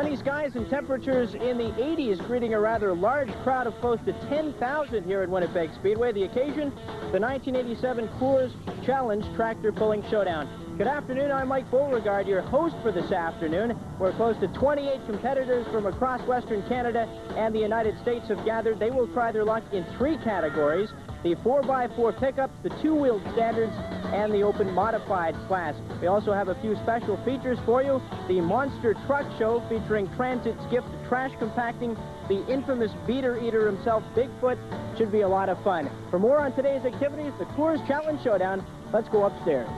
Sunny skies and temperatures in the 80s, greeting a rather large crowd of close to 10,000 here at Winnipeg Speedway. The occasion, the 1987 Coors Challenge Tractor Pulling Showdown. Good afternoon, I'm Mike Beauregard, your host for this afternoon, where close to 28 competitors from across Western Canada and the United States have gathered. They will try their luck in 3 categories: the 4x4 pickups, the 2-wheeled standards, and the open modified class. We also have a few special features for you. The Monster Truck Show featuring Transit's gift to trash compacting, the infamous beater eater himself, Bigfoot. Should be a lot of fun. For more on today's activities, the Coors Challenge Showdown, let's go upstairs.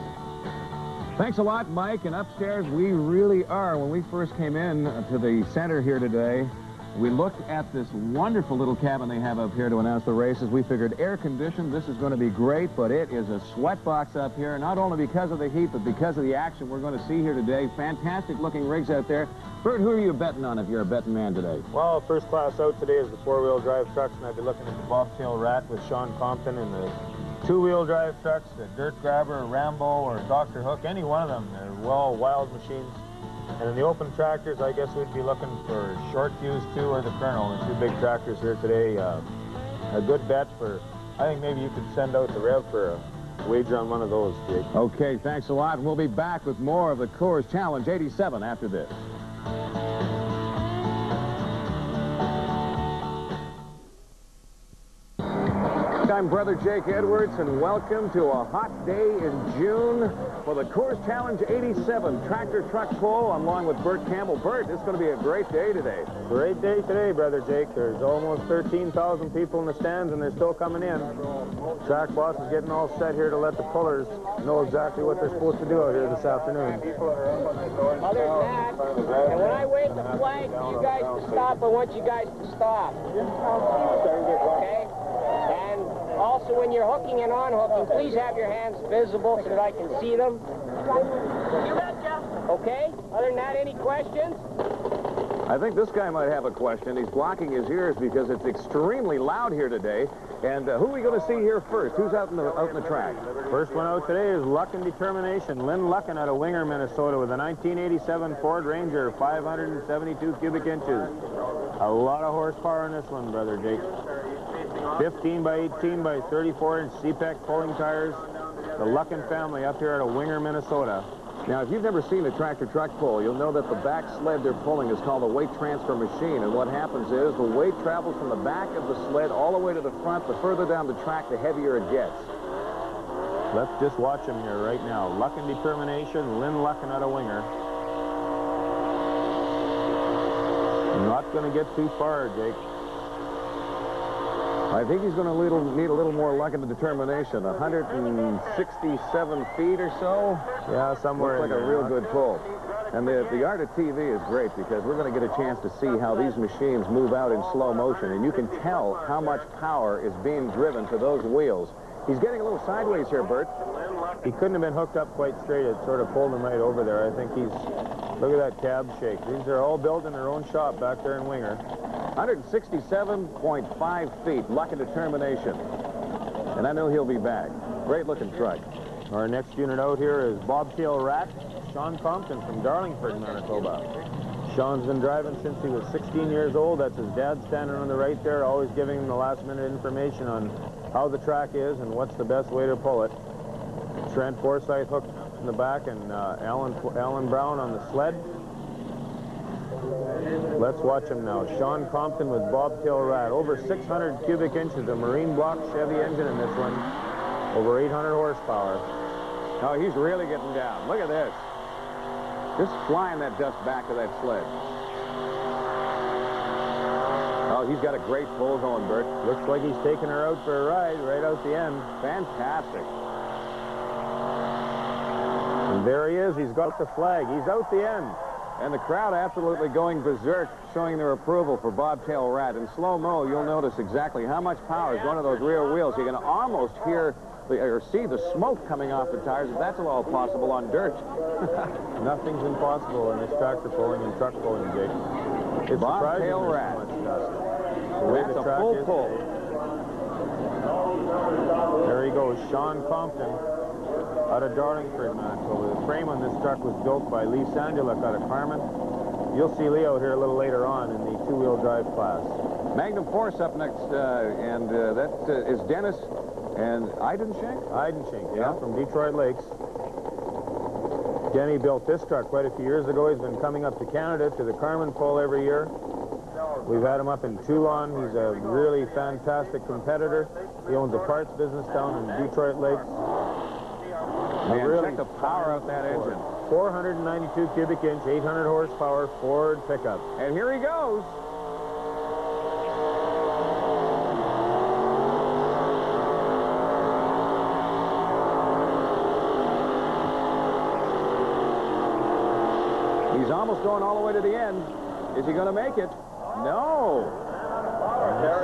Thanks a lot, Mike. And upstairs, we really are. When we first came in to the center here today, we looked at this wonderful little cabin they have up here to announce the races. We figured air-conditioned, this is going to be great, but it is a sweatbox up here, not only because of the heat, but because of the action we're going to see here today. Fantastic-looking rigs out there. Bert, who are you betting on if you're a betting man today? Well, first class out today is the 4-wheel drive trucks, and I'd be looking at the Bobtail Rat with Sean Compton, and the 2-wheel drive trucks, the Dirt Grabber, Rambo, or Dr. Hook, any one of them. They're well wild machines. And in the open tractors, I guess we'd be looking for Short Fuse 2 or the Colonel. The 2 big tractors here today. A good bet for, I think maybe you could send out the Rev for a wager on one of those, Jake. Okay, thanks a lot. We'll be back with more of the Coors Challenge 87 after this. I'm Brother Jake Edwards, and welcome to a hot day in June for the Coors Challenge 87 Tractor Truck Pull. I'm along with Bert Campbell. Bert, it's going to be a great day today. Great day today, Brother Jake. There's almost 13,000 people in the stands, and they're still coming in. Track boss is getting all set here to let the pullers know exactly what they're supposed to do out here this afternoon. Other than that, and when I wave the flag for you guys to stop, I want you guys to stop. Okay? And also, when you're hooking and unhooking, please have your hands visible so that I can see them. You betcha. Okay? Other than that, any questions? I think this guy might have a question. He's blocking his ears because it's extremely loud here today. And who are we going to see here first? Who's out in the track? First one out today is Luck and Determination. Lynn Lucken out of Winger, Minnesota, with a 1987 Ford Ranger, 572 cubic inches. A lot of horsepower in this one, Brother Jake. 15 by 18 by 34-inch CPEC pulling tires. The Lucken family up here out of Winger, Minnesota. Now, if you've never seen a tractor truck pull, you'll know that the back sled they're pulling is called a weight transfer machine. And what happens is the weight travels from the back of the sled all the way to the front. The further down the track, the heavier it gets. Let's just watch him here right now. Luck and Determination, Lynn Lucken out of Winger. Not going to get too far, Jake. I think he's going to need a little more luck and determination. 167 feet or so. Yeah, somewhere. Looks like a real good pull. And the art of TV is great because we're going to get a chance to see how these machines move out in slow motion. And you can tell how much power is being driven to those wheels. He's getting a little sideways here, Bert. He couldn't have been hooked up quite straight. It sort of pulled him right over there. I think he's... Look at that cab shake. These are all built in their own shop back there in Winger. 167.5 feet, Luck and Determination. And I know he'll be back. Great-looking truck. Our next unit out here is Bobtail Rat, Sean Compton from Darlingford, Manitoba. Sean's been driving since he was 16 years old. That's his dad standing on the right there, always giving him the last-minute information on how the track is and what's the best way to pull it. Trent Forsyth hooked in the back, and Alan Brown on the sled. Let's watch him now. Sean Compton with Bobtail Rat. Over 600 cubic inches, a marine block Chevy engine in this one. Over 800 horsepower. Oh, he's really getting down. Look at this. Just flying that dust back to that sled. Oh, he's got a great pull going, Bert. Looks like he's taking her out for a ride right out the end. Fantastic. And there he is. He's got the flag. He's out the end. And the crowd absolutely going berserk, showing their approval for Bobtail Rat. In slow-mo, you'll notice exactly how much power is going to those rear wheels. You can almost hear or see the smoke coming off the tires, if that's at all possible on dirt. Nothing's impossible in this tractor pulling and truck pulling, Jake. It's Bobtail Rat. That's a full pull. There he goes, Sean Compton. out of Darlingford, Manitoba. The frame on this truck was built by Lee Sandulik out of Carmen. You'll see Leo here a little later on in the two-wheel drive class. Magnum Force up next, and that is Dennis and Eidenschenk, yeah, from Detroit Lakes. Denny built this truck quite a few years ago. He's been coming up to Canada to the Carmen Pole every year. We've had him up in Toulon. He's a really fantastic competitor. He owns a parts business down in Detroit Lakes. Man, really check the power of that engine. 492 cubic inch, 800 horsepower Ford pickup. And here he goes. He's almost going all the way to the end. Is he going to make it? No.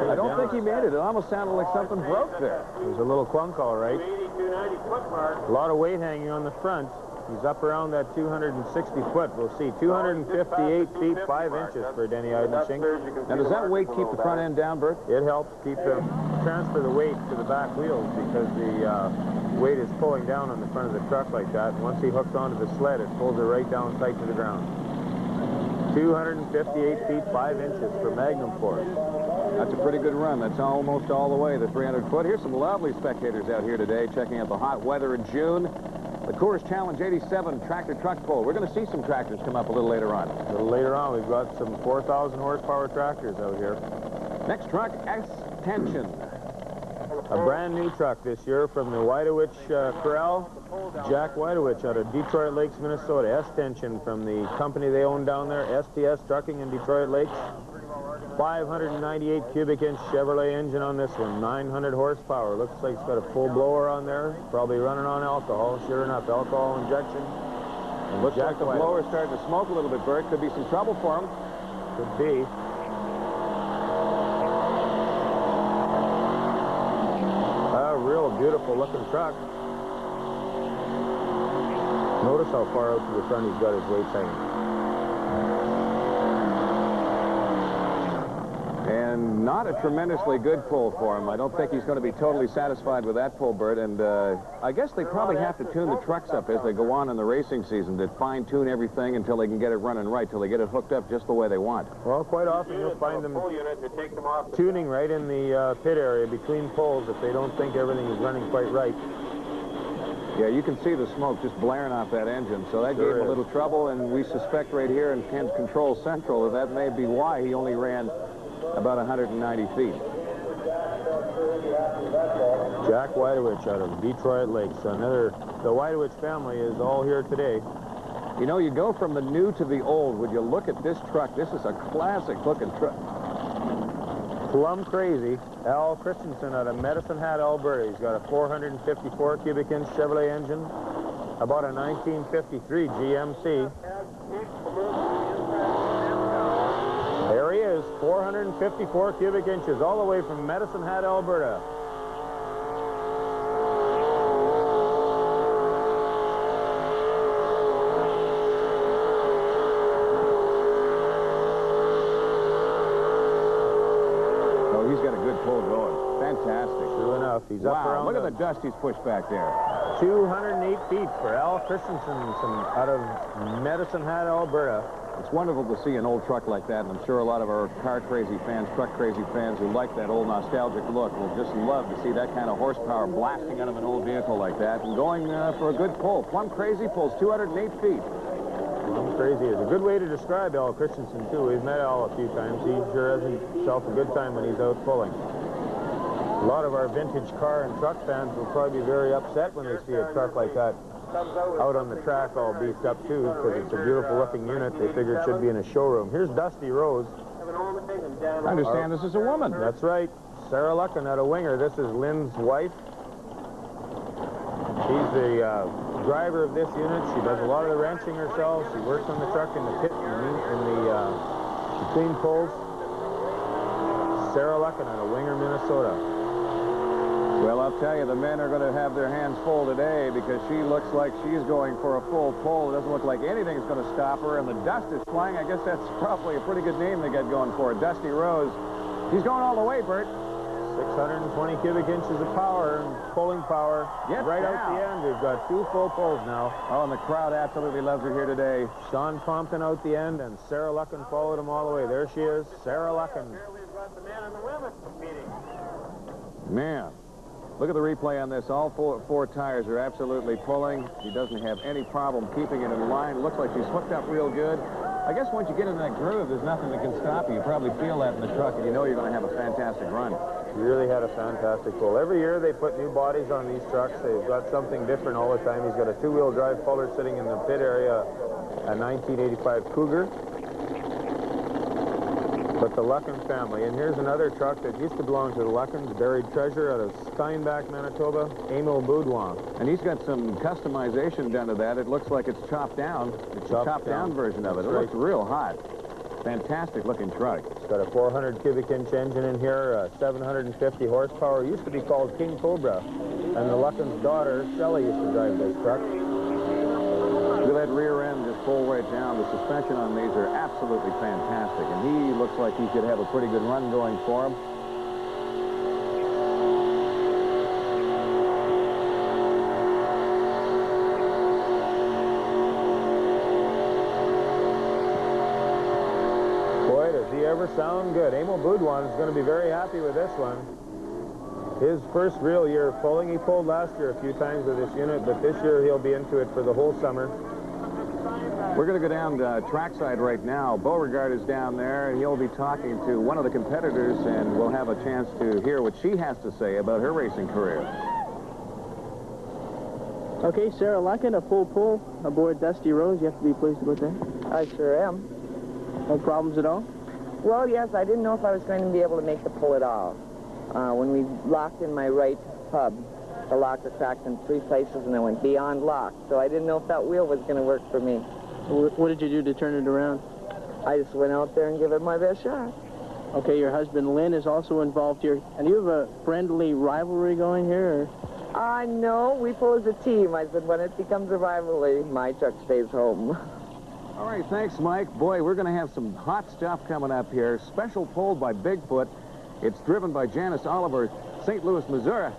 I don't think he made it. It almost sounded like something broke there. There's a little clunk, all right. A lot of weight hanging on the front. He's up around that 260 foot. We'll see. 258 feet, 5 inches for Denny Eidenschenk. Now, does that weight keep the front end down, Bert? It helps keep transfer the weight to the back wheels because the weight is pulling down on the front of the truck like that. And once he hooks onto the sled, it pulls it right down tight to the ground. 258 feet, 5 inches for Magnum Force. That's a pretty good run. That's almost all the way, the 300 foot. Here's some lovely spectators out here today checking out the hot weather in June. The Coors Challenge 87 tractor truck pull. We're going to see some tractors come up a little later on. A little later on, we've got some 4,000 horsepower tractors out here. Next truck, S-Tension. A brand new truck this year from the Widowich Corral. Jack Widowich out of Detroit Lakes, Minnesota. S-Tension from the company they own down there, STS Trucking in Detroit Lakes. 598 cubic inch Chevrolet engine on this one, 900 horsepower. Looks like it's got a full blower on there, probably running on alcohol. Sure enough, alcohol injection. And looks like the blower's starting to smoke a little bit, Bert. Could be some trouble for him. Could be. A real beautiful looking truck. Notice how far out to the front he's got his weights hanging. And not a tremendously good pull for him. I don't think he's going to be totally satisfied with that pull, Bert. And I guess they probably have to tune the trucks up as they go on in the racing season to fine-tune everything until they can get it running right, till they get it hooked up just the way they want. Well, quite often you'll find them tuning right in the pit area between poles if they don't think everything is running quite right. Yeah, you can see the smoke just blaring off that engine, so that gave him a little trouble, and we suspect right here in Kent Control Central that may be why he only ran about 190 feet. Jack Widowich out of Detroit Lakes. The Widowich family is all here today. You know, you go from the new to the old. Would you look at this truck? This is a classic-looking truck. Plum crazy. Al Christensen out of Medicine Hat, Alberta. He's got a 454 cubic inch Chevrolet engine, about a 1953 GMC. There he is, 454 cubic inches, all the way from Medicine Hat, Alberta. Oh, he's got a good pull going. Fantastic. True enough. He's up around. Look at the dust he's pushed back there. 208 feet for Al Christensen out of Medicine Hat, Alberta. It's wonderful to see an old truck like that, and I'm sure a lot of our car-crazy fans, truck-crazy fans who like that old nostalgic look will just love to see that kind of horsepower blasting out of an old vehicle like that and going for a good pull. Plum crazy pulls 208 feet. Plum crazy is a good way to describe Al Christensen, too. We've met Al a few times. He sure has himself a good time when he's out pulling. A lot of our vintage car and truck fans will probably be very upset when they see a truck like that out on the track all beefed up too, because it's a beautiful looking unit. They figure it should be in a showroom. Here's Dusty Rose. I understand this is a woman. That's right. Sarah Luckin out of Winger. This is Lynn's wife. She's the driver of this unit. She does a lot of the wrenching herself. She works on the truck in the pit in the between poles. Sarah Luckin out of Winger, Minnesota. Well, I'll tell you, the men are going to have their hands full today because she looks like she's going for a full pull. It doesn't look like anything's going to stop her, and the dust is flying. I guess that's probably a pretty good name they got going for her. Dusty Rose. She's going all the way, Bert. 620 cubic inches of power, pulling power. Right out the end. We've got 2 full pulls now. Oh, and the crowd absolutely loves her here today. Sean Compton out the end, and Sarah Lucken followed him all the way. There she is, Sarah Lucken. Here we've got the men and the women competing. Man, look at the replay on this. All four tires are absolutely pulling. She doesn't have any problem keeping it in line. Looks like she's hooked up real good. I guess once you get in that groove, there's nothing that can stop you. You probably feel that in the truck, and you know you're going to have a fantastic run. She really had a fantastic pull. Every year they put new bodies on these trucks. They've got something different all the time. He's got a 2-wheel drive puller sitting in the pit area, a 1985 Cougar. But the Lucken family. And here's another truck that used to belong to the Luckens, buried treasure out of Steinbach, Manitoba, Emil Boudouin. And he's got some customization done to that. It looks like it's chopped down. It's a chopped down version of it. It looks real hot. Fantastic looking truck. It's got a 400 cubic inch engine in here, 750 horsepower. It used to be called King Cobra. And the Lucken's daughter, Shelley, used to drive this truck. Look at that rear end just pull right down. The suspension on these are absolutely fantastic. And he looks like he could have a pretty good run going for him. Boy, does he ever sound good. Emil Boudouin is going to be very happy with this one. His first real year of pulling. He pulled last year a few times with this unit, but this year he'll be into it for the whole summer. We're going to go down trackside right now. Beauregard is down there, and he'll be talking to one of the competitors, and we'll have a chance to hear what she has to say about her racing career. Okay, Sarah Lucken, a full pull aboard Dusty Rose. You have to be pleased about that. I sure am. No problems at all? Well, yes, I didn't know if I was going to be able to make the pull at all. When we locked in my right hub, the locker cracked in 3 places, and I went beyond lock. So I didn't know if that wheel was going to work for me. What did you do to turn it around? I just went out there and gave it my best shot. Okay, your husband Lynn is also involved here. And you have a friendly rivalry going here? Or? No, we pull as a team. I said, when it becomes a rivalry, my truck stays home. All right, thanks, Mike. Boy, we're going to have some hot stuff coming up here. Special pull by Bigfoot. It's driven by Janice Oliver, St. Louis, Missouri.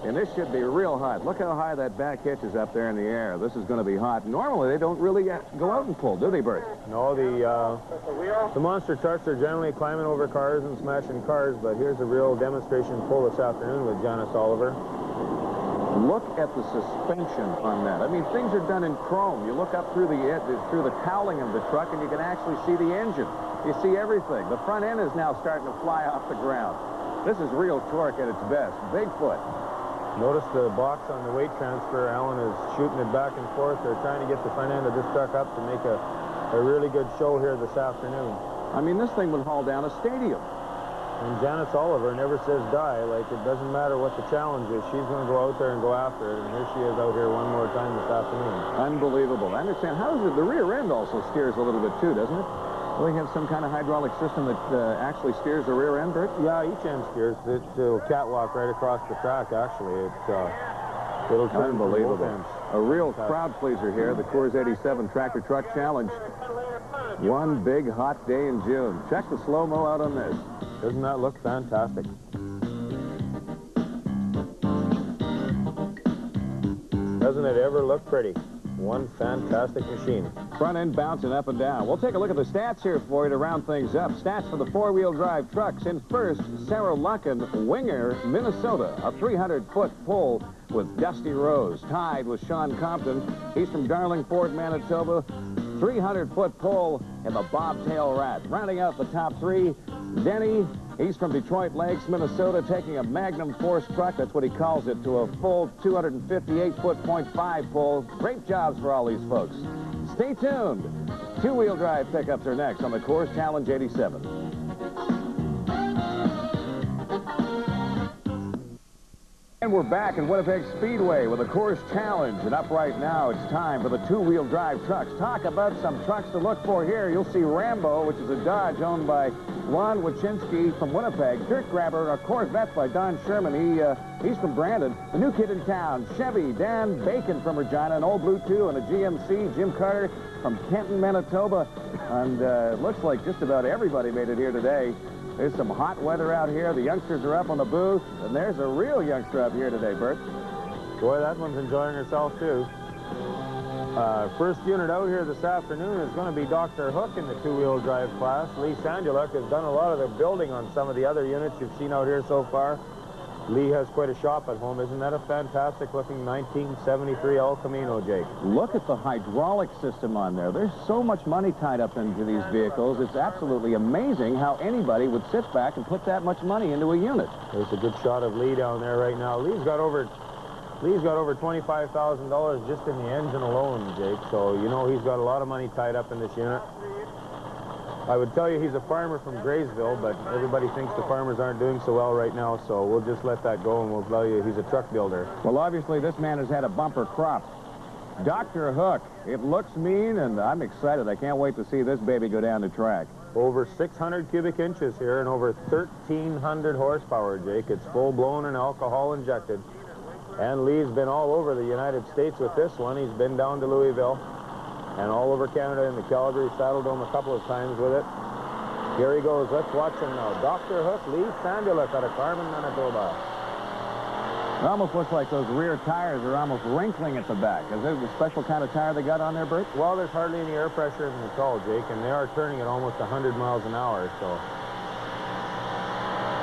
And this should be real hot. Look how high that back hitch is up there in the air. This is going to be hot. Normally, they don't really go out and pull, do they, Bert? No, the monster trucks are generally climbing over cars and smashing cars, but here's a real demonstration pull this afternoon with Janice Oliver. Look at the suspension on that. I mean, things are done in chrome. You look up through the cowling of the truck, and you can actually see the engine. You see everything. The front end is now starting to fly off the ground. This is real torque at its best. Bigfoot. Notice the box on the weight transfer. Alan is shooting it back and forth. They're trying to get the front end of this truck up to make a really good show here this afternoon. I mean, this thing would haul down a stadium. And Janice Oliver never says die. Like, it doesn't matter what the challenge is. She's going to go out there and go after it. And here she is out here one more time this afternoon. Unbelievable. I understand. How is it? The rear end also steers a little bit, too, doesn't it? Do they have some kind of hydraulic system that actually steers the rear end, Bert? Yeah, each end steers. It'll catwalk right across the track, actually. It'll turn unbelievable. A real crowd pleaser here, the Coors 87 Tractor Truck Challenge. One big hot day in June. Check the slow-mo out on this. Doesn't that look fantastic? Doesn't it ever look pretty? One fantastic machine. Front end bouncing up and down. We'll take a look at the stats here for you to round things up. Stats for the 4-wheel drive trucks. In first, Sarah Lucken, Winger, Minnesota. A 300-foot pull with Dusty Rose. Tied with Sean Compton. He's from Darlingport, Manitoba. 300-foot pull in the Bobtail Rat. Rounding out the top 3, Denny. He's from Detroit Lakes, Minnesota, taking a Magnum Force truck, that's what he calls it, to a full 258-foot .5 pull. Great jobs for all these folks. Stay tuned. 2-wheel drive pickups are next on the Coors Challenge 87. And we're back in Winnipeg Speedway with the Coors Challenge. And up right now, it's time for the 2-wheel drive trucks. Talk about some trucks to look for here. You'll see Rambo, which is a Dodge owned by Ron Wachinski from Winnipeg. Dirt Grabber, a Corvette by Don Sherman. He's from Brandon. The new kid in town, Chevy, Dan Bacon from Regina, an old Blue 2 and a GMC. Jim Carter from Kenton, Manitoba. And it looks like just about everybody made it here today. There's some hot weather out here. The youngsters are up on the booth, and there's a real youngster up here today, Bert. Boy, that one's enjoying herself, too. First unit out here this afternoon is going to be Dr. Hook in the two-wheel drive class. Lee Sanduluk has done a lot of the building on some of the other units you've seen out here so far. Lee has quite a shop at home. Isn't that a fantastic-looking 1973 El Camino, Jake? Look at the hydraulic system on there. There's so much money tied up into these vehicles. It's absolutely amazing how anybody would sit back and put that much money into a unit. There's a good shot of Lee down there right now. Lee's got over $25,000 just in the engine alone, Jake. So, you know, he's got a lot of money tied up in this unit. I would tell you he's a farmer from Graysville, but everybody thinks the farmers aren't doing so well right now, so we'll just let that go and we'll tell you he's a truck builder. Well, obviously, this man has had a bumper crop. Dr. Hook, it looks mean, and I'm excited. I can't wait to see this baby go down the track. Over 600 cubic inches here and over 1,300 horsepower, Jake. It's full-blown and alcohol injected. And Lee's been all over the United States with this one. He's been down to Louisville and all over Canada in the Calgary Saddle Dome a couple of times with it. Here he goes. Let's watch him now. Dr. Hook, Lee Sanduluk out of Carmen, Manitoba. It almost looks like those rear tires are almost wrinkling at the back. Is there a special kind of tire they got on there, Bert? Well, there's hardly any air pressure in the hull, Jake, and they are turning at almost 100 miles an hour, so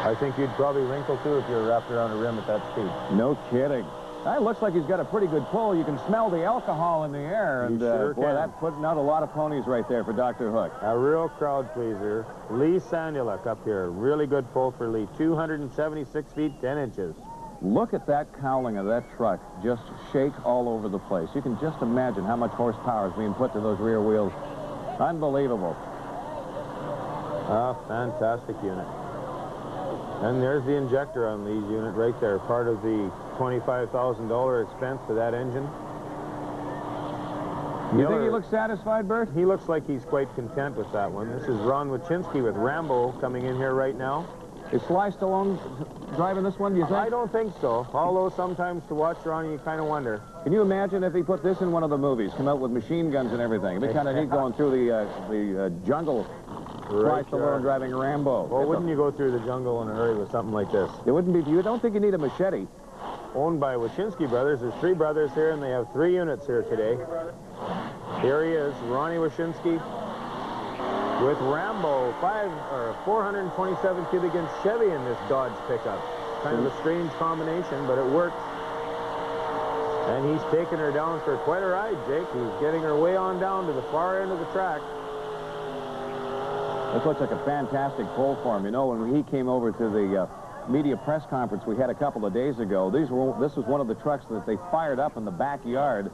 I think you'd probably wrinkle, too, if you were wrapped around a rim at that speed. No kidding. It looks like he's got a pretty good pull. You can smell the alcohol in the air. And, sure boy, that's putting out a lot of ponies right there for Dr. Hook. A real crowd pleaser. Lee Sanduluk up here. Really good pull for Lee. 276 feet, 10 inches. Look at that cowling of that truck just shake all over the place. You can just imagine how much horsepower is being put to those rear wheels. Unbelievable. Ah, fantastic unit. And there's the injector on Lee's unit right there, part of the $25,000 expense to that engine. You think he looks satisfied, Bert? He looks like he's quite content with that one. This is Ron Wachinski with Rambo coming in here right now. Is Sly Stallone driving this one, do you think? I don't think so, although sometimes to watch Ron, you kind of wonder. Can you imagine if he put this in one of the movies, come out with machine guns and everything? It'd be kind of neat going through the jungle. Sly Stallone driving Rambo. Well, wouldn't you go through the jungle in a hurry with something like this? It wouldn't be. You don't think you need a machete? Owned by Wachinski Brothers. There's 3 brothers here, and they have 3 units here today. Here he is, Ronnie Wachinski with Rambo, 427 cubic inch Chevy in this Dodge pickup. Kind of a strange combination, but it works. And he's taking her down for quite a ride, Jake. He's getting her way on down to the far end of the track. This looks like a fantastic pull for him. You know, when he came over to the media press conference we had a couple of days ago, this was one of the trucks that they fired up in the backyard.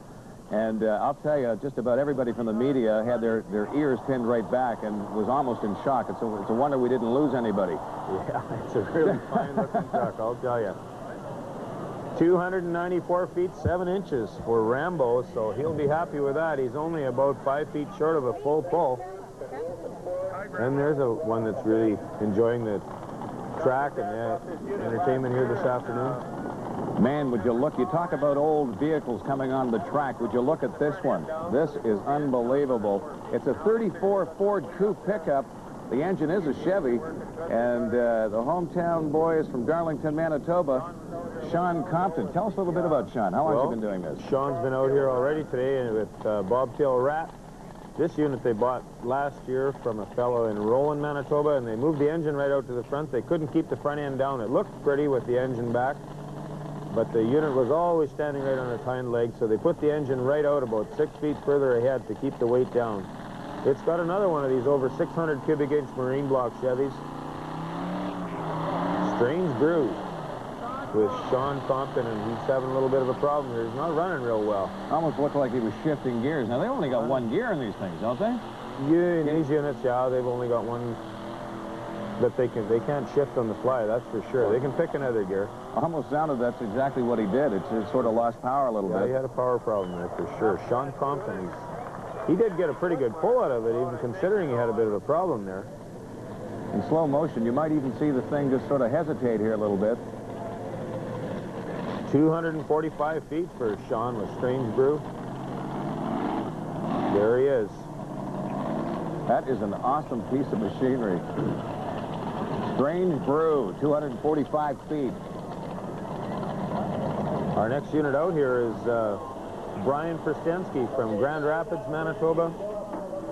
And I'll tell you, just about everybody from the media had their ears pinned right back and was almost in shock. It's a wonder we didn't lose anybody. Yeah, it's a really fine-looking truck, I'll tell you. 294 feet, 7 inches for Rambo, so he'll be happy with that. He's only about 5 feet short of a full pull. And there's one that's really enjoying the track and the entertainment here this afternoon. Man, would you look, you talk about old vehicles coming on the track, would you look at this one? This is unbelievable. It's a 34 Ford Coupe pickup. The engine is a Chevy, and the hometown boy is from Darlington, Manitoba, Sean Compton. Tell us a little bit about Sean. How long have you been doing this? Sean's been out here already today with Bobtail Rat. This unit they bought last year from a fellow in Roland, Manitoba, and they moved the engine right out to the front. They couldn't keep the front end down. It looked pretty with the engine back, but the unit was always standing right on its hind legs, so they put the engine right out about 6 feet further ahead to keep the weight down. It's got another one of these over 600 cubic inch marine block Chevys. Strange Brew with Sean Compton, and he's having a little bit of a problem here. He's not running real well. Almost looked like he was shifting gears. Now, they only got 1 gear in these things, don't they? Yeah, in these units, yeah, they've only got 1, but they can't shift on the fly, that's for sure. They can pick another gear. Almost sounded that's exactly what he did. It sort of lost power a little bit. He had a power problem there for sure. Sean Compton, he did get a pretty good pull out of it, even considering he had a bit of a problem there. In slow motion, you might even see the thing just sort of hesitate here a little bit. 245 feet for Sean with Strange Brew. There he is. That is an awesome piece of machinery. Strange Brew, 245 feet. Our next unit out here is Brian Prstensky from Grand Rapids, Manitoba.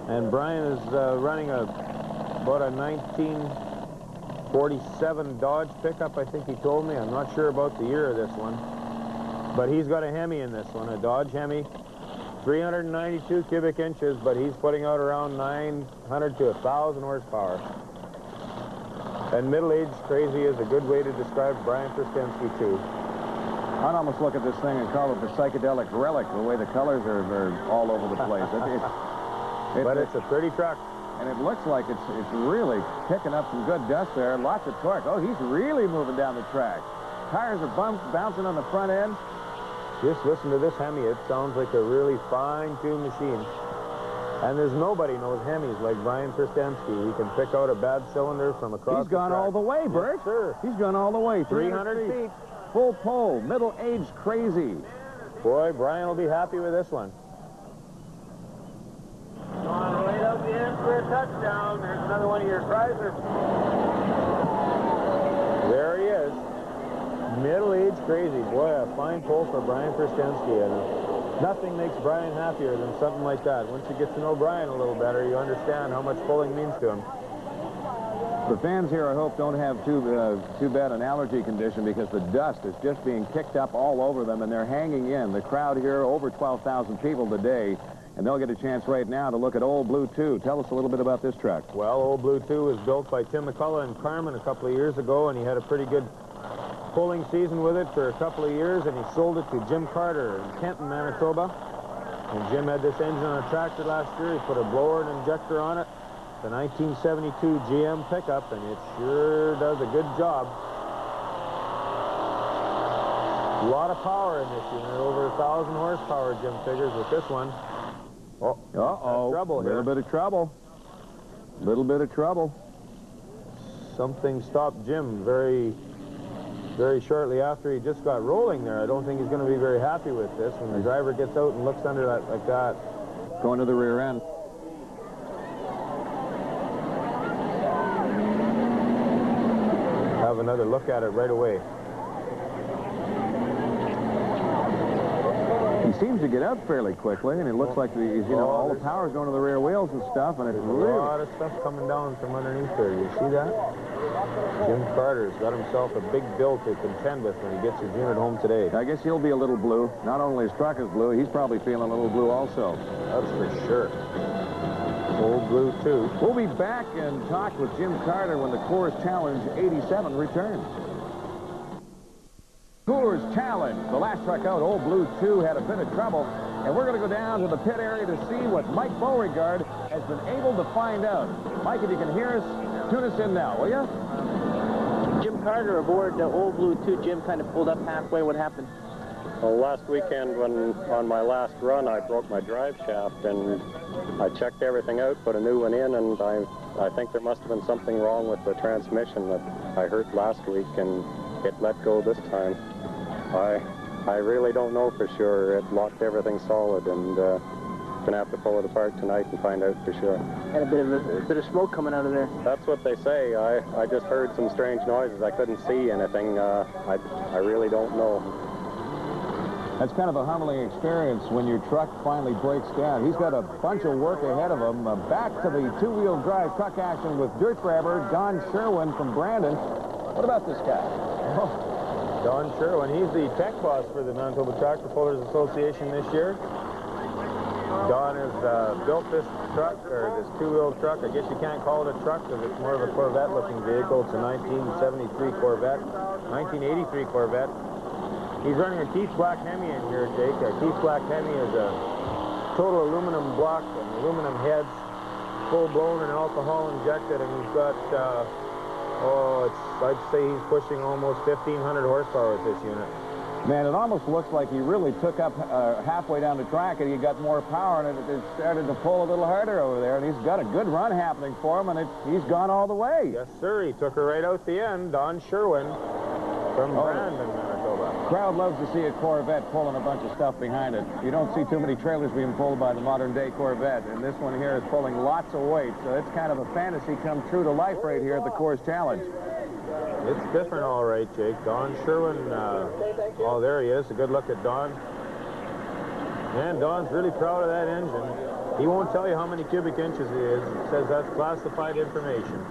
And Brian is running about a 1947 Dodge pickup, I think he told me. I'm not sure about the year of this one. But he's got a Hemi in this one, a Dodge Hemi. 392 cubic inches, but he's putting out around 900 to 1,000 horsepower. And middle-aged crazy is a good way to describe Brian Prstensky, too. I'd almost look at this thing and call it the psychedelic relic, the way the colors are all over the place. But it's a pretty truck. And it looks like it's really picking up some good dust there. Lots of torque. Oh, he's really moving down the track. Tires are bouncing on the front end. Just listen to this Hemi. It sounds like a really fine-tuned machine. And there's nobody knows Hemis like Brian Prstensky. He can pick out a bad cylinder from across He's gone all the way, Bert. Yes, sir. He's gone all the way. 300 feet. Full pole, middle-aged crazy. Boy, Brian will be happy with this one. Going right up the end for a touchdown. There's another one of your Chrysler. There he is. Middle-aged crazy. Boy, a fine pole for Brian Prstensky. And nothing makes Brian happier than something like that. Once you get to know Brian a little better, you understand how much pulling means to him. The fans here, I hope, don't have too bad an allergy condition, because the dust is just being kicked up all over them, and they're hanging in. The crowd here, over 12,000 people today, and they'll get a chance right now to look at Old Blue 2. Tell us a little bit about this truck. Well, Old Blue 2 was built by Tim McCullough in Carmen a couple of years ago, and he had a pretty good pulling season with it for a couple of years, and he sold it to Jim Carter in Kenton, Manitoba. And Jim had this engine on a tractor last year. He put a blower and injector on it. The 1972 GM pickup, and it sure does a good job. A lot of power in this unit, over 1,000 horsepower, Jim figures, with this one. Oh, trouble here. A little bit of trouble. Little bit of trouble. Something stopped Jim very shortly after he just got rolling there. I don't think he's going to be very happy with this when the driver gets out and looks under that like that. Going to the rear end. Have another look at it right away. He seems to get up fairly quickly, and it looks like all the power's going to the rear wheels and stuff, and it's really... a lot of stuff coming down from underneath there. You see that? Jim Carter's got himself a big bill to contend with when he gets his unit home today. I guess he'll be a little blue. Not only his truck is blue, he's probably feeling a little blue also. That's for sure. Old Blue 2. We'll be back and talk with Jim Carter when the Coors Challenge 87 returns. Coors Challenge, the last truck out, Old Blue 2, had a bit of trouble, and we're going to go down to the pit area to see what Mike Beauregard has been able to find out. Mike, if you can hear us, tune us in now, will you? Jim Carter aboard Old Blue 2. Jim kind of pulled up halfway. What happened? Well, last weekend when on my last run I broke my drive shaft, and I checked everything out, put a new one in, and I think there must have been something wrong with the transmission that I hurt last week, and it let go this time. I really don't know for sure. It locked everything solid, and gonna have to pull it apart tonight and find out for sure. Had a bit of smoke coming out of there. That's what they say. I just heard some strange noises. I couldn't see anything. I really don't know. That's kind of a humbling experience when your truck finally breaks down. He's got a bunch of work ahead of him. Back to the two-wheel drive truck action with dirt grabber Don Sherwin from Brandon. What about this guy? Oh, Don Sherwin, he's the tech boss for the Manitoba Tractor Pullers Association this year. Don has built this truck, or this two-wheel truck. I guess you can't call it a truck because it's more of a Corvette-looking vehicle. It's a 1973 Corvette, 1983 Corvette. He's running a Keith Black Hemi in here, Jake. A Keith Black Hemi is a total aluminum block and aluminum heads, full-blown and alcohol injected, and he's got, I'd say he's pushing almost 1,500 horsepower with this unit. Man, it almost looks like he really took up halfway down the track, and he got more power, and it started to pull a little harder over there, and he's got a good run happening for him, and he's gone all the way. Yes, sir. He took her right out the end. Don Sherwin from Brandon, Manitoba. Crowd loves to see a Corvette pulling a bunch of stuff behind it. You don't see too many trailers being pulled by the modern-day Corvette, and this one here is pulling lots of weight, so it's kind of a fantasy come true to life right here at the Coors Challenge. It's different, all right, Jake. Don Sherwin, oh, there he is. A good look at Don. And Don's really proud of that engine. He won't tell you how many cubic inches it is. It says that's classified information.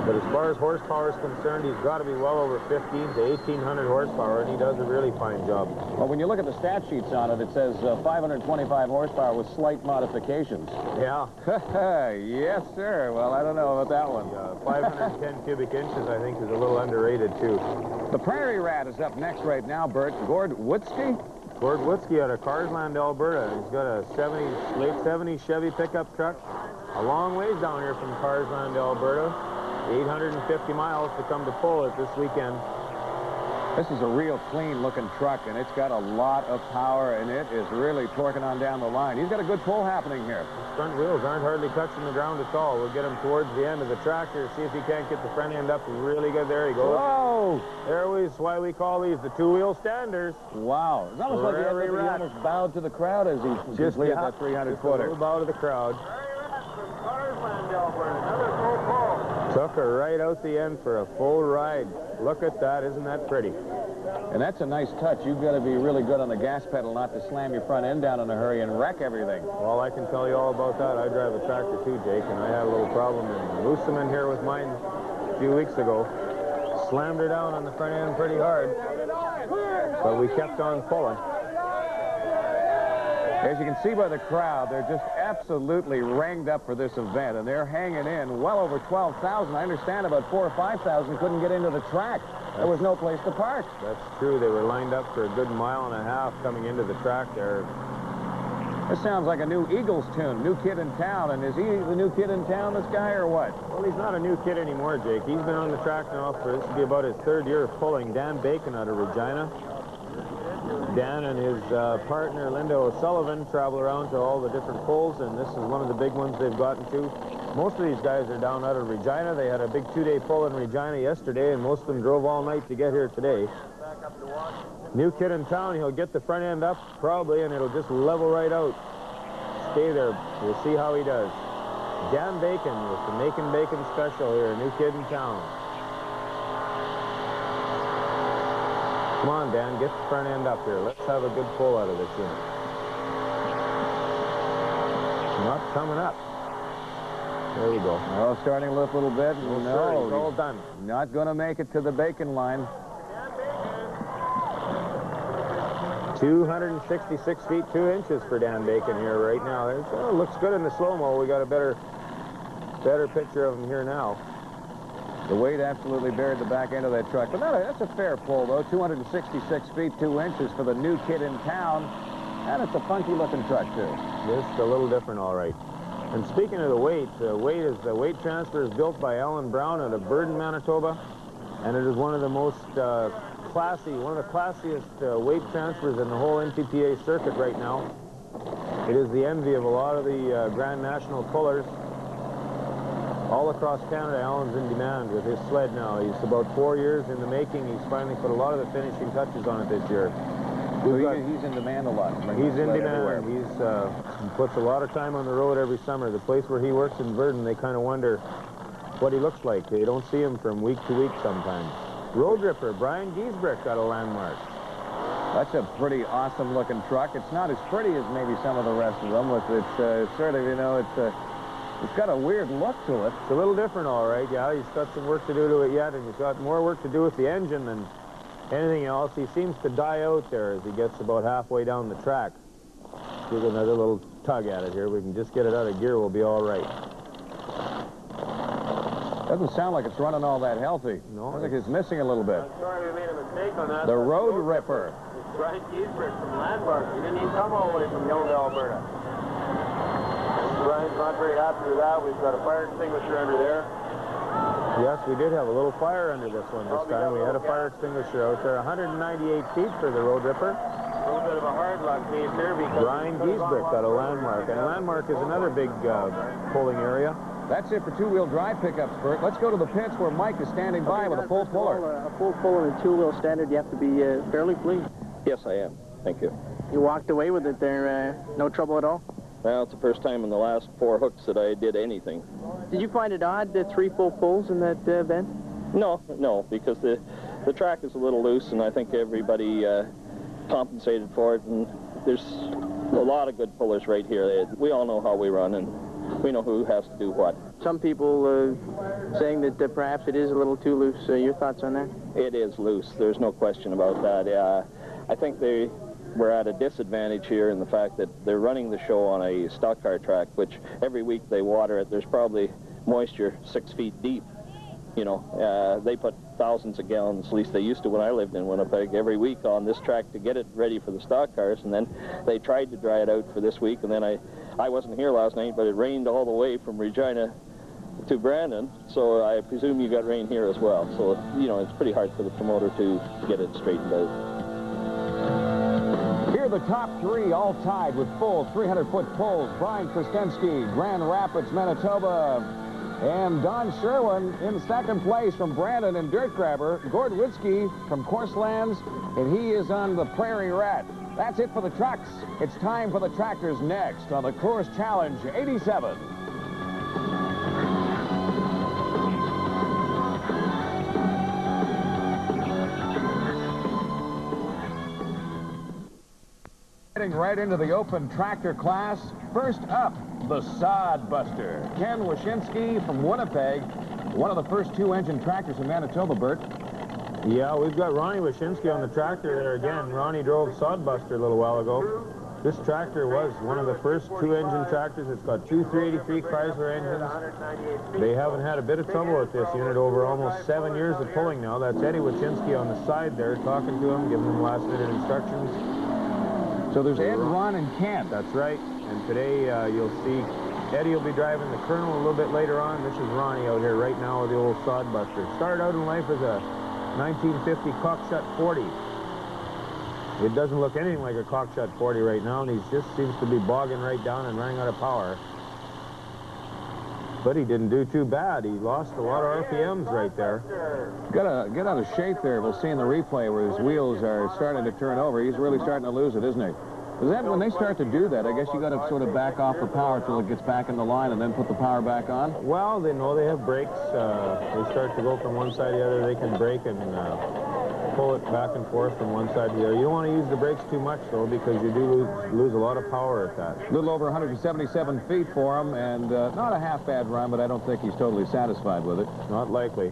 But as far as horsepower is concerned, he's got to be well over 15 to 1,800 horsepower, and he does a really fine job. Well, when you look at the stat sheets on it, it says 525 horsepower with slight modifications. Yeah. Yes, sir. Well, I don't know about that one. 510 cubic inches, I think, is a little underrated, too. The Prairie Rat is up next right now, Bert. Gord Wutzke? Gord Wutzke out of Carsland, Alberta. He's got a late 70s Chevy pickup truck. A long ways down here from Carsland, Alberta. 850 miles to come to pull it this weekend. This is a real clean-looking truck, and it's got a lot of power, and it is really torquing on down the line. He's got a good pull happening here. His front wheels aren't hardly touching the ground at all. We'll get him towards the end of the track here, see if he can't get the front end up really good. There he goes. Whoa! There is why we call these the two-wheel standers. Wow. It's almost like he almost bowed to the crowd as he completed that 300-footer. A little bow to the crowd. Took her right out the end for a full ride. Look at that. Isn't that pretty? And that's a nice touch. You've got to be really good on the gas pedal not to slam your front end down in a hurry and wreck everything. Well, I can tell you all about that. I drive a tractor too, Jake, and I had a little problem in Moosomin here with mine a few weeks ago. Slammed her down on the front end pretty hard, but we kept on pulling. As you can see by the crowd, they're just absolutely ranged up for this event, and they're hanging in well over 12,000. I understand about 4,000 or 5,000 couldn't get into the track. There was no place to park. That's true. They were lined up for a good mile and a half coming into the track there. This sounds like a new Eagles tune, New Kid in Town. And is he the new kid in town, this guy, or what? Well, he's not a new kid anymore, Jake. He's been on the track now for, this will be about his third year of pulling. Dan Bacon out of Regina. Dan and his partner, Linda O'Sullivan, travel around to all the different pulls, and this is one of the big ones they've gotten to. Most of these guys are down out of Regina. They had a big two-day pull in Regina yesterday, and most of them drove all night to get here today. New kid in town, he'll get the front end up, probably, and it'll just level right out. Stay there. We'll see how he does. Dan Bacon with the Macon Bacon Special here, new kid in town. Come on, Dan, get the front end up here. Let's have a good pull out of this unit. Not coming up. There we go. Oh, starting to lift a little bit. No, it's all done. Not going to make it to the Bacon line. 266 feet 2 inches for Dan Bacon here right now. Looks good in the slow-mo. We got a better picture of him here now. The weight absolutely buried the back end of that truck. But that's a fair pull, though. 266 feet 2 inches for the new kid in town. And it's a funky-looking truck, too. Just a little different, all right. And speaking of the weight transfer is built by Alan Brown out of Burden, Manitoba. And it is one of the most one of the classiest weight transfers in the whole NTPA circuit right now. It is the envy of a lot of the Grand National pullers. All across Canada, Alan's in demand with his sled now. He's about 4 years in the making. He's finally put a lot of the finishing touches on it this year. He's in demand a lot. He's in demand. He puts a lot of time on the road every summer. The place where he works in Verdun, they kind of wonder what he looks like. They don't see him from week to week sometimes. Road Ripper, Brian Giesbrick got a landmark. That's a pretty awesome looking truck. It's not as pretty as maybe some of the rest of them. It's sort of, you know, it's got a weird look to it. It's a little different, all right. Yeah, he's got some work to do to it yet, and he's got more work to do with the engine than anything else. He seems to die out there as he gets about halfway down the track. Give another little tug at it here. We can just get it out of gear. We'll be all right. Doesn't sound like it's running all that healthy. No. I think it's missing a little bit. I'm sorry we made a mistake on that. The Road Ripper. It's Brian Giesbrick from Landmark. He didn't even come all the way from Yonge, Alberta. Brian's not very happy with that. We've got a fire extinguisher under there. Yes, we did have a little fire under this one this time. We had a fire extinguisher out there. 198 feet for the Road Ripper. A little bit of a hard luck case here because Brian Giesbrick got a Landmark. And Landmark is another big pulling area. That's it for two-wheel drive pickups, Bert. Let's go to the pits where Mike is standing by with a full puller. A full puller and a two-wheel standard, you have to be fairly pleased. Yes, I am. Thank you. You walked away with it there, no trouble at all? Well, it's the first time in the last 4 hooks that I did anything. Did you find it odd, 3 full pulls in that event? No, because the track is a little loose, and I think everybody compensated for it, and there's a lot of good pullers right here. We all know how we run, and we know who has to do what. Some people saying that perhaps it is a little too loose. Your thoughts on that? It is loose. There's no question about that. I think they were at a disadvantage here in the fact that they're running the show on a stock car track, which every week they water it. There's probably moisture 6 feet deep. You know, they put thousands of gallons, at least they used to when I lived in Winnipeg, every week on this track to get it ready for the stock cars, and then they tried to dry it out for this week, and then I wasn't here last night, but it rained all the way from Regina to Brandon, so I presume you got rain here as well. So, you know, it's pretty hard for the promoter to get it straightened out. Here are the top three, all tied with full 300-foot pulls. Brian Krastensky, Grand Rapids, Manitoba. And Don Sherwin in second place from Brandon and Dirt Grabber. Gord Witzke from Courselands, and he is on the Prairie Rat. That's it for the trucks. It's time for the tractors next on the Course Challenge 87. Heading right into the open tractor class. First up, the Sod Buster. Ken Wyszynski from Winnipeg, one of the first two-engine tractors in Manitoba, Bert. Yeah, we've got Ronnie Wyszynski on the tractor there again. Ronnie drove Sod Buster a little while ago. This tractor was one of the first two-engine tractors. It's got two 383 Chrysler engines. They haven't had a bit of trouble with this unit over almost 7 years of pulling now. That's Eddie Wyszynski on the side there, talking to him, giving him last-minute instructions. So there's Ed, Ron, and Kent. That's right. And today you'll see Eddie will be driving the Colonel a little bit later on. This is Ronnie out here right now with the old Sod Buster. Started out in life as a 1950 cockshut 40. It doesn't look anything like a cockshut 40 right now, and he just seems to be bogging right down and running out of power. But he didn't do too bad. He lost a lot of RPMs right there. Got to get out of shape there. We'll see in the replay where his wheels are starting to turn over. He's really starting to lose it, isn't he? Is that when they start to do that? I guess you got to sort of back off the power till it gets back in the line and then put the power back on? Well, they know they have brakes. They start to go from one side to the other. They can brake and pull it back and forth from one side to the other. You don't want to use the brakes too much, though, because you do lose a lot of power at that. A little over 177 feet for him, and not a half-bad run, but I don't think he's totally satisfied with it. Not likely.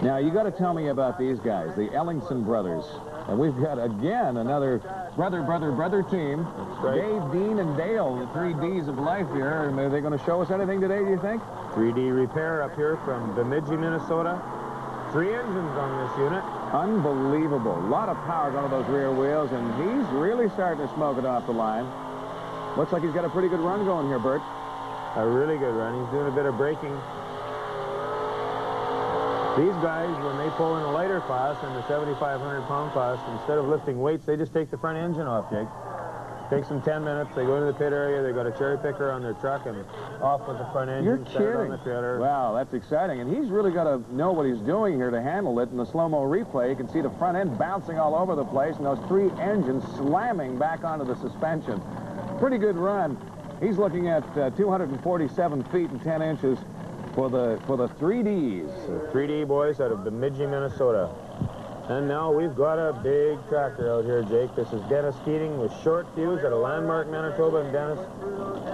Now, you got to tell me about these guys, the Ellingson brothers. And we've got, again, another brother team. That's right. Dave, Dean, and Dale, the 3 Ds of life here. And are they going to show us anything today, do you think? 3D Repair up here from Bemidji, Minnesota. 3 engines on this unit. Unbelievable. A lot of power going to those rear wheels, and he's really starting to smoke it off the line. Looks like he's got a pretty good run going here, Bert. A really good run. He's doing a bit of braking. These guys, when they pull in a lighter class, in the 7,500-pound class, instead of lifting weights, they just take the front engine off, Jake. Takes them 10 minutes. They go into the pit area. They've got a cherry picker on their truck and off with the front engine. You're kidding. On the trailer. Wow, that's exciting. And he's really got to know what he's doing here to handle it. In the slow-mo replay, you can see the front end bouncing all over the place and those 3 engines slamming back onto the suspension. Pretty good run. He's looking at 247 feet and 10 inches for the 3Ds. The 3D boys out of Bemidji, Minnesota. And now we've got a big tractor out here, Jake. This is Dennis Keating with short fuse at a Landmark, Manitoba, and Dennis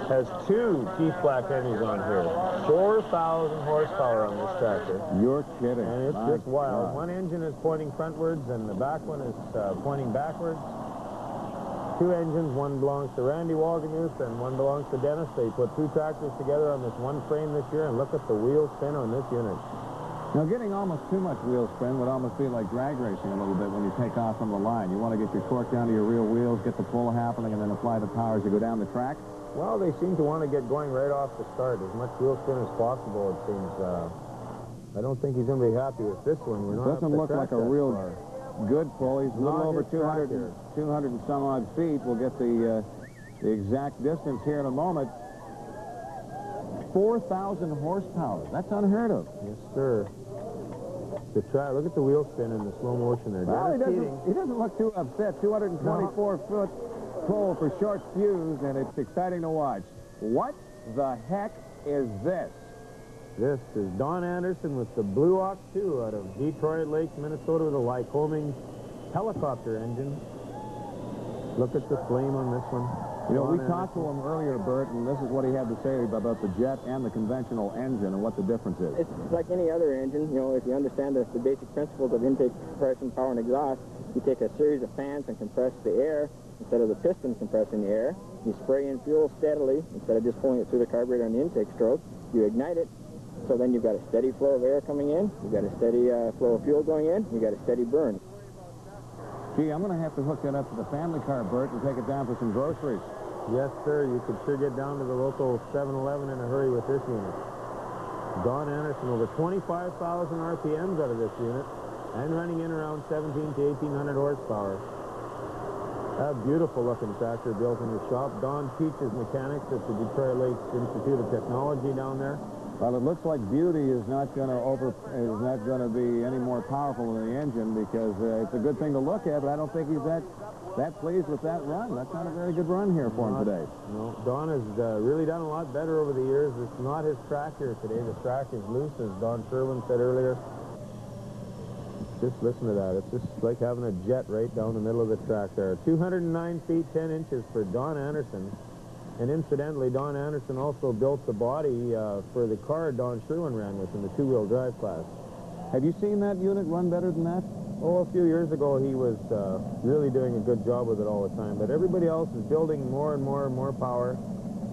has 2 Keith Black Henrys on here. 4,000 horsepower on this tractor. You're kidding. And it's just wild. One engine is pointing frontwards and the back one is pointing backwards. 2 engines, one belongs to Randy Walgemuth and one belongs to Dennis. They put 2 tractors together on this one frame this year, and look at the wheel spin on this unit. Now, getting almost too much wheel spin would almost be like drag racing a little bit when you take off from the line. You want to get your torque down to your rear wheels, get the pull happening, and then apply the power as you go down the track? Well, they seem to want to get going right off the start, as much wheel spin as possible, it seems. I don't think he's going to be happy with this one. It doesn't look like a real good pull. He's a little over 200 and some odd feet. We'll get the exact distance here in a moment. 4,000 horsepower. That's unheard of. Yes, sir. Look at the wheel spin in the slow motion there. Well, he doesn't look too upset. 224-foot pull for short fuse, and it's exciting to watch. What the heck is this? This is Don Anderson with the Blue Ox 2 out of Detroit Lakes, Minnesota, with a Lycoming helicopter engine. Look at the flame on this one. You know, we talked to him earlier, Bert, and this is what he had to say about the jet and the conventional engine and what the difference is. It's like any other engine. You know, if you understand the basic principles of intake, compression, power, and exhaust, you take a series of fans and compress the air instead of the piston compressing the air. You spray in fuel steadily instead of just pulling it through the carburetor on the intake stroke. You ignite it, so then you've got a steady flow of air coming in, you've got a steady flow of fuel going in, you've got a steady burn. Gee, I'm going to have to hook that up to the family car, Bert, and take it down for some groceries. Yes, sir. You could sure get down to the local 7-Eleven in a hurry with this unit. Don Anderson, over 25,000 RPMs out of this unit, and running in around 17 to 1,800 horsepower. A beautiful-looking tractor built in the shop. Don teaches mechanics at the Detroit Lakes Institute of Technology down there. Well, it looks like beauty is not going to be any more powerful than the engine, because it's a good thing to look at, but I don't think he's that pleased with that run. That's not a very good run here for him today. No, Don has really done a lot better over the years. It's not his track here today. The track is loose, as Don Sherwin said earlier. Just listen to that. It's just like having a jet right down the middle of the track there. 209 feet 10 inches for Don Anderson. And incidentally, Don Anderson also built the body for the car Don Sherwin ran with in the two-wheel drive class. Have you seen that unit run better than that? Oh, a few years ago, he was really doing a good job with it all the time. But everybody else is building more and more and more power.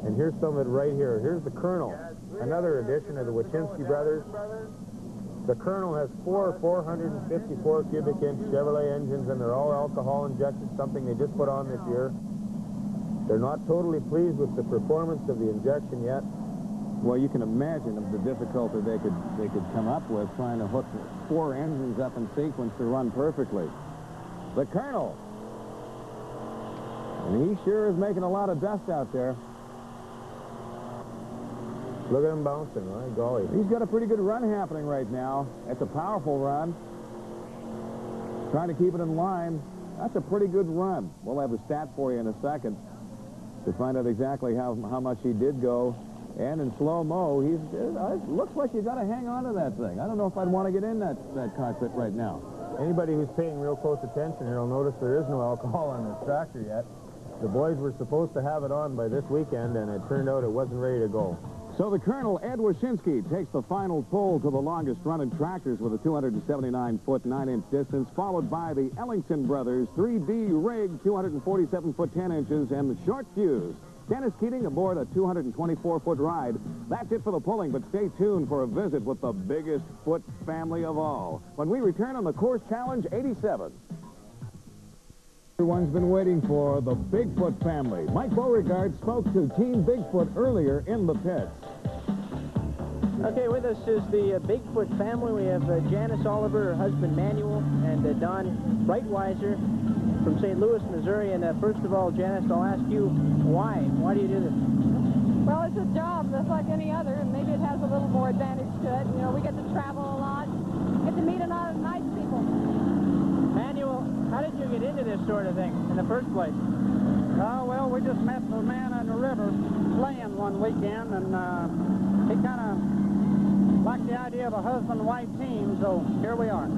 And here's some of it right here. Here's the Colonel, another addition of the Wachinski brothers. The Colonel has four 454 cubic inch Chevrolet engines, and they're all alcohol injected, something they just put on this year. They're not totally pleased with the performance of the injection yet. Well, you can imagine the difficulty they could come up with trying to hook 4 engines up in sequence to run perfectly. The Colonel. And he sure is making a lot of dust out there. Look at him bouncing, right? Golly. He's got a pretty good run happening right now. It's a powerful run. Trying to keep it in line. That's a pretty good run. We'll have a stat for you in a second to find out exactly how much he did go. And in slow-mo, it looks like you got to hang on to that thing. I don't know if I'd want to get in that cockpit right now. Anybody who's paying real close attention here will notice there is no alcohol on this tractor yet. The boys were supposed to have it on by this weekend, and it turned out it wasn't ready to go. So the Colonel, Ed Wachinski, takes the final pull to the longest-running tractors with a 279-foot 9-inch distance, followed by the Ellington brothers, 3D rig, 247-foot 10 inches, and the short fuse. Dennis Keating aboard a 224-foot ride. That's it for the pulling, but stay tuned for a visit with the biggest foot family of all when we return on the Course Challenge 87. Everyone's been waiting for the Bigfoot family. Mike Beauregard spoke to Team Bigfoot earlier in the pits. Okay, with us is the Bigfoot family. We have Janice Oliver, her husband Manuel, and Don Breitweiser from St. Louis, Missouri. And first of all, Janice, I'll ask you, why? Why do you do this? Well, it's a job just like any other, and maybe it has a little more advantage to it. You know, we get to travel a lot, get to meet a lot of nice people. Manuel, how did you get into this sort of thing in the first place? Well, we just met the man on the river playing one weekend, and he kind of liked the idea of a husband-wife team, so here we are.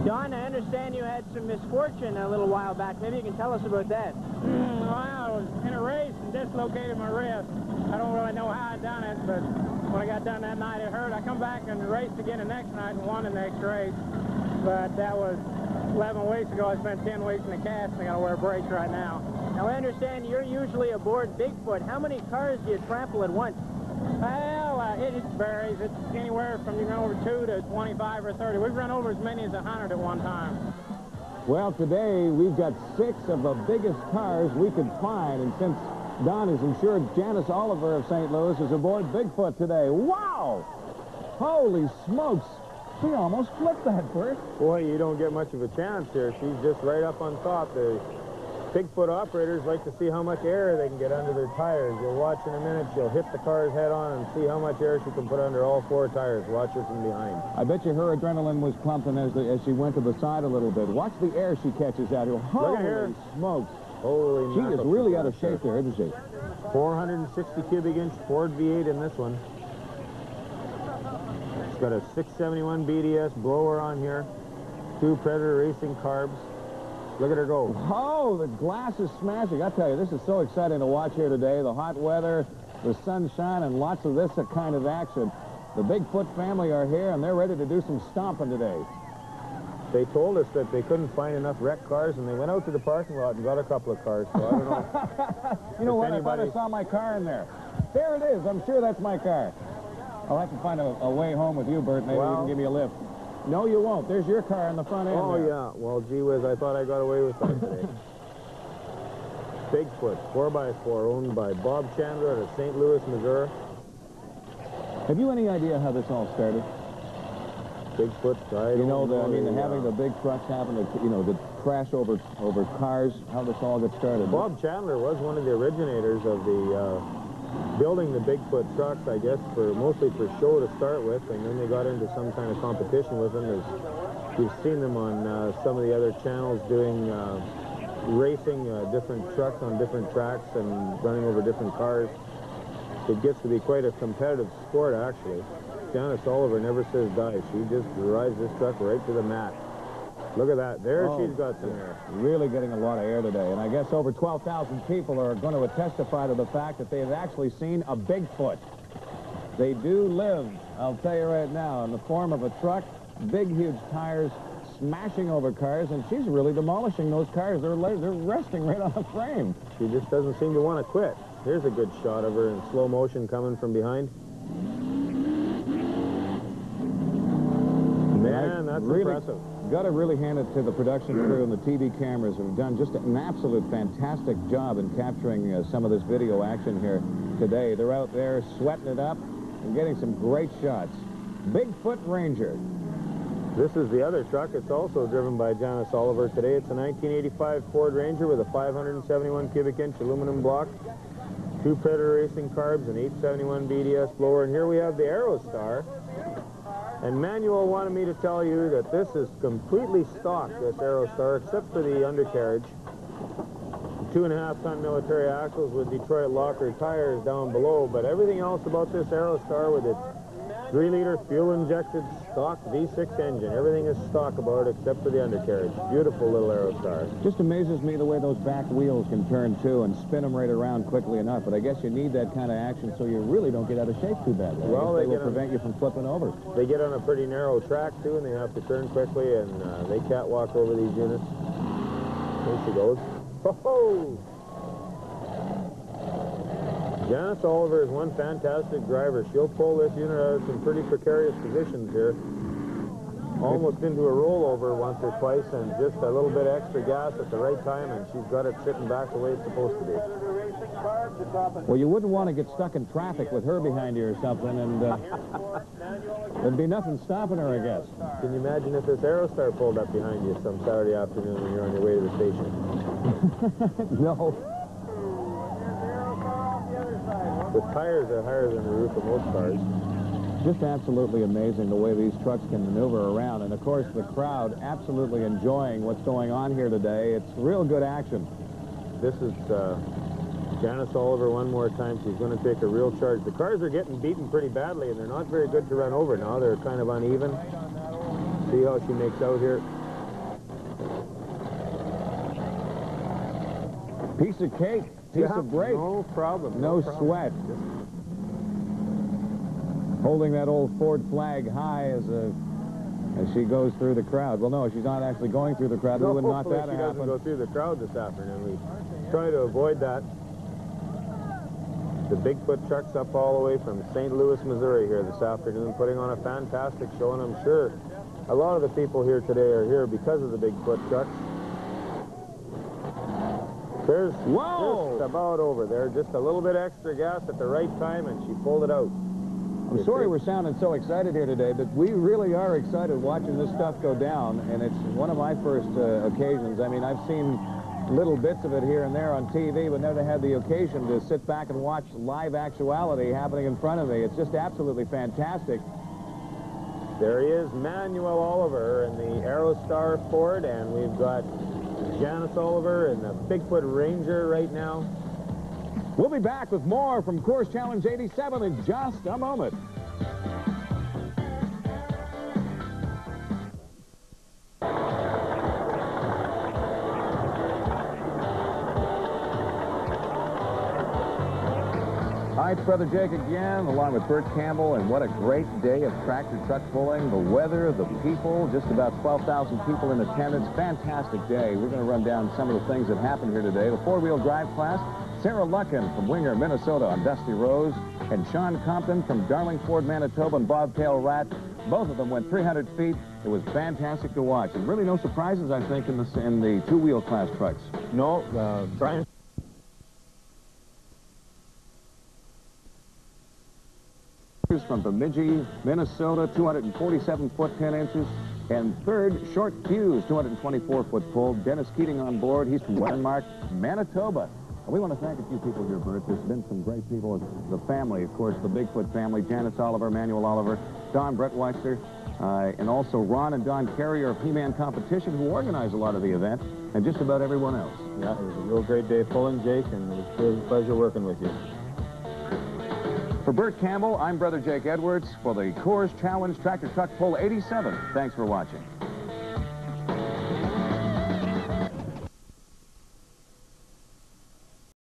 Don, I understand you had some misfortune a little while back. Maybe you can tell us about that. Well, I was in a race and dislocated my wrist. I don't really know how I done it, but when I got done that night, it hurt. I come back and raced again the next night and won the next race. But that was 11 weeks ago. I spent 10 weeks in the cast, and I got to wear a brace right now. Now, I understand you're usually aboard Bigfoot. How many cars do you trample at once? Well, it varies. It's anywhere from you run over 2 to 25 or 30. We've run over as many as 100 at one time. Well, today we've got 6 of the biggest cars we could find, and since Don is insured, Janice Oliver of St. Louis is aboard Bigfoot today. Wow! Holy smokes! She almost flipped that, Bert. Boy, you don't get much of a chance here. She's just right up on top. The Bigfoot operators like to see how much air they can get under their tires. You'll watch in a minute. She'll hit the car's head on and see how much air she can put under all 4 tires. Watch her from behind. I bet you her adrenaline was pumping as she went to the side a little bit. Watch the air she catches out here. Holy smokes. Holy She is really out of shape there, isn't she? 460 cubic inch Ford V8 in this one. got a 671 BDS blower on here, 2 Predator Racing carbs. Look at her go. Oh, the glass is smashing. I tell you, this is so exciting to watch here today. The hot weather, the sunshine, and lots of this kind of action. The Bigfoot family are here, and they're ready to do some stomping today. They told us that they couldn't find enough wrecked cars, and they went out to the parking lot and got a couple of cars, so I don't know. You know what? I thought I saw my car in there. There it is. I'm sure that's my car. I'll have to find a way home with you, Bert. Maybe you can give me a lift. No, you won't. There's your car in the front end. Oh, there. yeah. Well, gee whiz, I thought I got away with that today. Bigfoot, 4x4, owned by Bob Chandler out of St. Louis, Missouri. Have you any idea how this all started? Bigfoot, having the big trucks happen to, the crash over cars, how this all got started. Bob Chandler was one of the originators of the building the Bigfoot trucks, I guess, mostly for show to start with, and then they got into some kind of competition with them. You've seen them on some of the other channels doing racing different trucks on different tracks and running over different cars. It gets to be quite a competitive sport, actually. Janice Oliver never says die. She just rides this truck right to the mat. Look at that. There she's got some air. Really getting a lot of air today. And I guess over 12,000 people are going to testify to the fact that they've actually seen a Bigfoot. They do live, I'll tell you right now, in the form of a truck, big, huge tires, smashing over cars, and she's really demolishing those cars. They're resting right on the frame. She just doesn't seem to want to quit. Here's a good shot of her in slow motion coming from behind. Man, that's really impressive. Got to really hand it to the production crew and the TV cameras who have done just an absolute fantastic job in capturing some of this video action here today. They're out there sweating it up and getting some great shots. Bigfoot Ranger. This is the other truck. It's also driven by Janice Oliver today. It's a 1985 Ford Ranger with a 571 cubic inch aluminum block, 2 Predator Racing carbs, an 871 BDS blower, and here we have the Aerostar. And Manuel wanted me to tell you that this is completely stock, this Aerostar, except for the undercarriage. 2.5-ton military axles with Detroit locker tires down below, but everything else about this Aerostar with its 3-liter fuel-injected stock V6 engine, everything is stock about it except for the undercarriage. Beautiful little Aerostar. Just amazes me the way those back wheels can turn too and spin them right around quickly enough, but I guess you need that kind of action so you really don't get out of shape too badly. Well, they will prevent you from flipping over. They get on a pretty narrow track too, and they have to turn quickly, and they can't walk over these units. There she goes. Ho-ho! Janice Oliver is one fantastic driver. She'll pull this unit out of some pretty precarious positions here. Almost into a rollover once or twice, and just a little bit extra gas at the right time, and she's got it sitting back the way it's supposed to be. Well, you wouldn't want to get stuck in traffic with her behind you or something, and there'd be nothing stopping her, I guess. Can you imagine if this Aerostar pulled up behind you some Saturday afternoon when you're on your way to the station? No. The tires are higher than the roof of most cars. Just absolutely amazing the way these trucks can maneuver around. And, of course, the crowd absolutely enjoying what's going on here today. It's real good action. This is Janice Oliver one more time. She's going to take a real charge. The cars are getting beaten pretty badly, and they're not very good to run over now. They're kind of uneven. See how she makes out here. Piece of cake. Piece of brake. No problem. No sweat. Holding that old Ford flag high as she goes through the crowd. Well, no, she's not actually going through the crowd. No, we wouldn't want that to happen. She doesn't go through the crowd this afternoon. We try to avoid that. The Bigfoot truck's up all the way from St. Louis, Missouri here this afternoon, putting on a fantastic show, and I'm sure a lot of the people here today are here because of the Bigfoot trucks. There's just about over there. Just a little bit extra gas at the right time, and she pulled it out. I'm sorry we're sounding so excited here today, but we really are excited watching this stuff go down, and it's one of my first occasions. I mean, I've seen little bits of it here and there on TV, but never had the occasion to sit back and watch live actuality happening in front of me. It's just absolutely fantastic. There he is, Manuel Oliver in the Aerostar Ford, and we've got Janice Oliver in the Bigfoot Ranger right now. We'll be back with more from Course Challenge 87 in just a moment. Hi, it's Brother Jake again, along with Bert Campbell, and what a great day of tractor truck pulling. The weather, the people, just about 12,000 people in attendance. Fantastic day. We're going to run down some of the things that happened here today. The four-wheel drive class, Sarah Luckin from Winger, Minnesota on Dusty Rose, and Sean Compton from Darling Ford, Manitoba and Bobtail Rat. Both of them went 300 feet. It was fantastic to watch. And really no surprises, I think, in the two-wheel class trucks. No, Brian. From Bemidji, Minnesota, 247 foot 10 inches. And third, Short Fuse, 224 foot pull. Dennis Keating on board. He's from Denmark, Manitoba. And we want to thank a few people here, Bert. There's been some great people. The family, of course, the Bigfoot family, Janice Oliver, Manuel Oliver, Don Brettweister, and also Ron and Don Carrier of He-Man Competition, who organized a lot of the event, and just about everyone else. Yeah, it was a real great day pulling, Jake, and it was a pleasure working with you. For Bert Campbell, I'm Brother Jake Edwards for the Coors Challenge Tractor Truck Pull 87. Thanks for watching.